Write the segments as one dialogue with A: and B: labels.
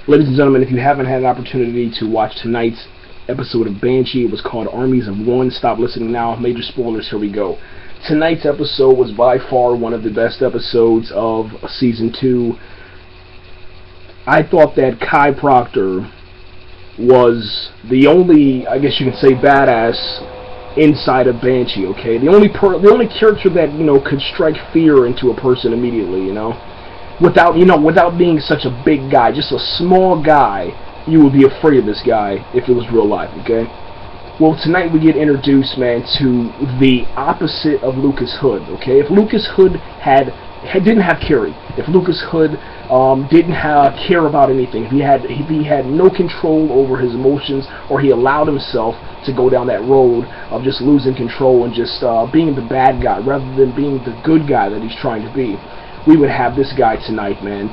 A: Ladies and gentlemen, if you haven't had an opportunity to watch tonight's episode of Banshee, it was called Armies of One. Stop listening now. Major spoilers, here we go. Tonight's episode was by far one of the best episodes of Season 2. I thought that Kai Proctor was the only, I guess you could say, badass inside of Banshee, okay? The only character that, could strike fear into a person immediately, without being such a big guy, just a small guy. You would be afraid of this guy if it was real life, okay? Well, tonight we get introduced, man, to the opposite of Lucas Hood, okay? If Lucas Hood didn't have Carrie, if Lucas Hood didn't care about anything, if he had no control over his emotions, or he allowed himself to go down that road of just losing control and just being the bad guy rather than being the good guy that he's trying to be, we would have this guy tonight, man.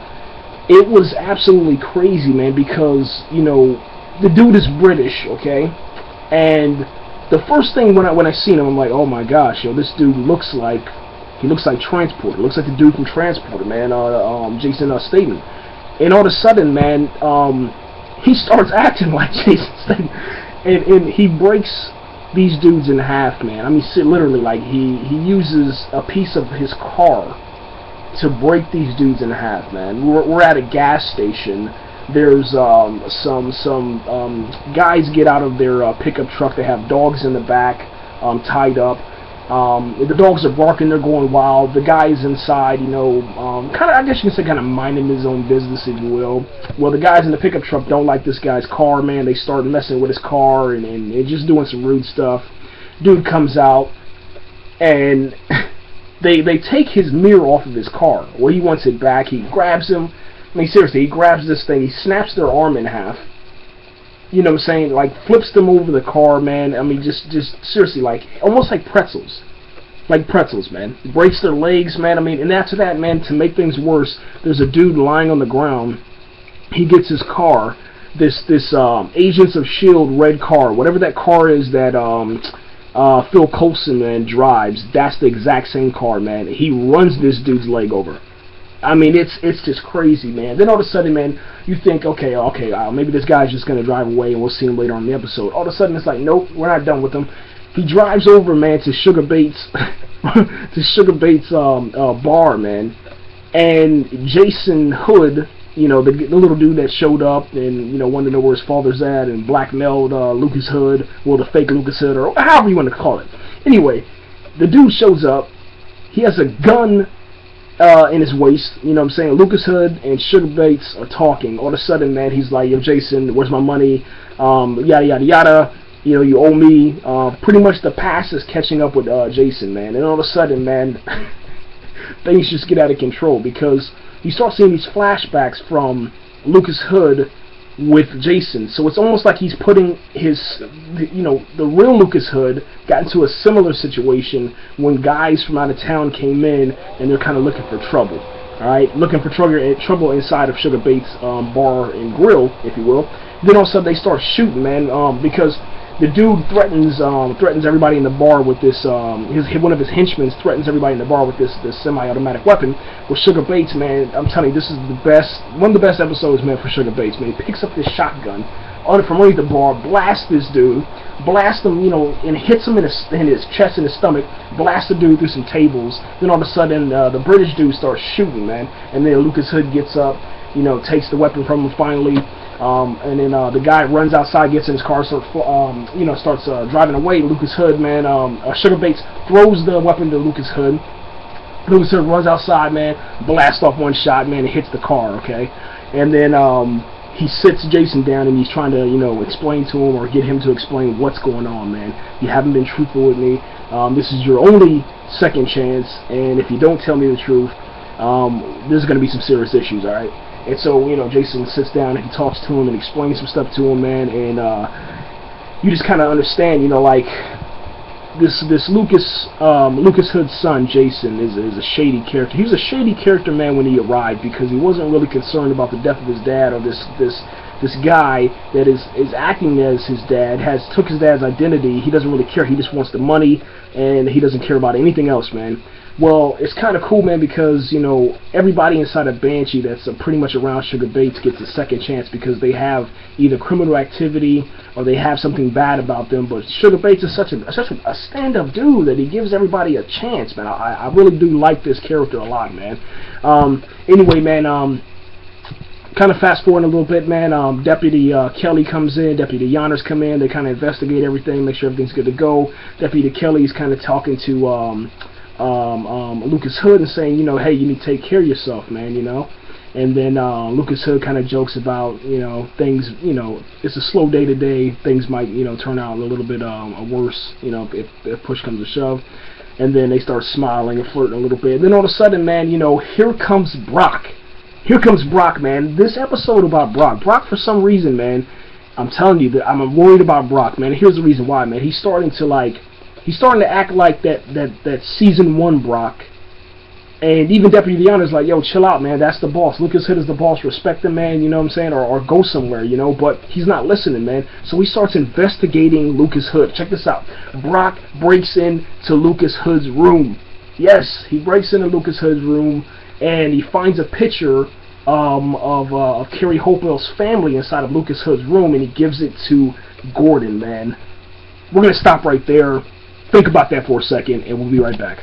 A: It was absolutely crazy, man, because, the dude is British, okay? And the first thing when I seen him, I'm like, oh my gosh, this dude looks like Transporter. Looks like the dude from Transporter, man, Jason Statham. And all of a sudden, man, he starts acting like Jason Statham. And he breaks these dudes in half, man. I mean, literally, like, he uses a piece of his car to break these dudes in half, man. We're at a gas station. There's some guys get out of their pickup truck. They have dogs in the back, tied up. The dogs are barking. They're going wild. The guy's inside, kind of, I guess you can say, kind of minding his own business, if you will. Well, the guys in the pickup truck don't like this guy's car, man. They start messing with his car and just doing some rude stuff. Dude comes out and they take his mirror off of his car. Well, he wants it back. He grabs him. I mean, seriously, he grabs this thing. He snaps their arm in half. You know what I'm saying? Like, flips them over the car, man. I mean, just seriously, like, almost like pretzels. Like pretzels, man. Breaks their legs, man. I mean, and after that, man, to make things worse, there's a dude lying on the ground. He gets his car, this Agents of S.H.I.E.L.D. red car, whatever that car is that Phil Coulson, man, drives. That's the exact same car, man. He runs this dude's leg over. I mean, it's just crazy, man. Then all of a sudden, man, you think, okay, maybe this guy's just gonna drive away and we'll see him later on in the episode. All of a sudden, it's like, nope, we're not done with him. He drives over, man, to Sugar Bates, bar, man, and Jason Hood, the little dude that showed up and wanted to know where his father's at and blackmailed Lucas Hood, well, the fake Lucas Hood, or however you want to call it. Anyway, the dude shows up. He has a gun in his waist, you know what I'm saying? Lucas Hood and Sugar Bates are talking. All of a sudden, man, he's like, yo, Jason, where's my money? Yada, yada, yada. You owe me. Pretty much the past is catching up with Jason, man. And all of a sudden, man, things just get out of control because you start seeing these flashbacks from Lucas Hood with Jason. So it's almost like he's putting the real Lucas Hood got into a similar situation when guys from out of town came in and they're kind of looking for trouble. Alright, looking for trouble inside of Sugar Bates' bar and grill, if you will. Then all of a sudden they start shooting, man, because the dude threatens everybody in the bar with this. One of his henchmen threatens everybody in the bar with this semi-automatic weapon. With Sugar Bates, man, I'm telling you, this is one of the best episodes, man, for Sugar Bates, man. He picks up this shotgun from underneath the bar, blasts this dude, blasts him, and hits him in his chest and his stomach, blasts the dude through some tables. Then all of a sudden, the British dude starts shooting, man, and then Lucas Hood gets up, takes the weapon from him finally. And then the guy runs outside, gets in his car, starts driving away. Lucas Hood, man, Sugar Bates throws the weapon to Lucas Hood. Lucas Hood runs outside, man, blasts off one shot, man, and hits the car, okay? And then he sits Jason down and he's trying to, explain to him or get him to explain what's going on, man. You haven't been truthful with me. This is your only second chance, and if you don't tell me the truth, there's going to be some serious issues, all right? And so, Jason sits down and he talks to him and explains some stuff to him, man, and you just kind of understand, like, this Lucas Hood's son, Jason, is a shady character. He was a shady character, man, when he arrived because he wasn't really concerned about the death of his dad or this guy that is acting as his dad, took his dad's identity. He doesn't really care. He just wants the money, and he doesn't care about anything else, man. Well, it's kind of cool, man, because, you know, everybody inside of Banshee that's pretty much around Sugar Bates gets a second chance because they have either criminal activity or they have something bad about them. But Sugar Bates is such a stand-up dude that he gives everybody a chance, man. I really do like this character a lot, man. Anyway, man, kind of fast forward a little bit, man. Deputy Kelly comes in, Deputy Yanners come in, they kind of investigate everything, make sure everything's good to go. Deputy Kelly is kind of talking to Lucas Hood and saying, you know, hey, you need to take care of yourself, man, you know. And then Lucas Hood kind of jokes about, you know, things, you know, it's a slow day today, things might, you know, turn out a little bit worse, you know, if push comes to shove. And then they start smiling and flirting a little bit. And then all of a sudden, man, you know, here comes Brock. Here comes Brock, man. This episode about Brock. Brock, for some reason, man, I'm telling you that I'm worried about Brock, man. Here's the reason why, man. He's starting to act like that season 1 Brock. And even Deputy Yanners like, yo, chill out, man. That's the boss. Lucas Hood is the boss. Respect him, man. You know what I'm saying? Or go somewhere, you know. But he's not listening, man. So he starts investigating Lucas Hood. Check this out. Brock breaks into Lucas Hood's room. Yes, he breaks into Lucas Hood's room, and he finds a picture of Carrie Hopewell's family inside of Lucas Hood's room, and he gives it to Gordon, man. We're going to stop right there. Think about that for a second, and we'll be right back.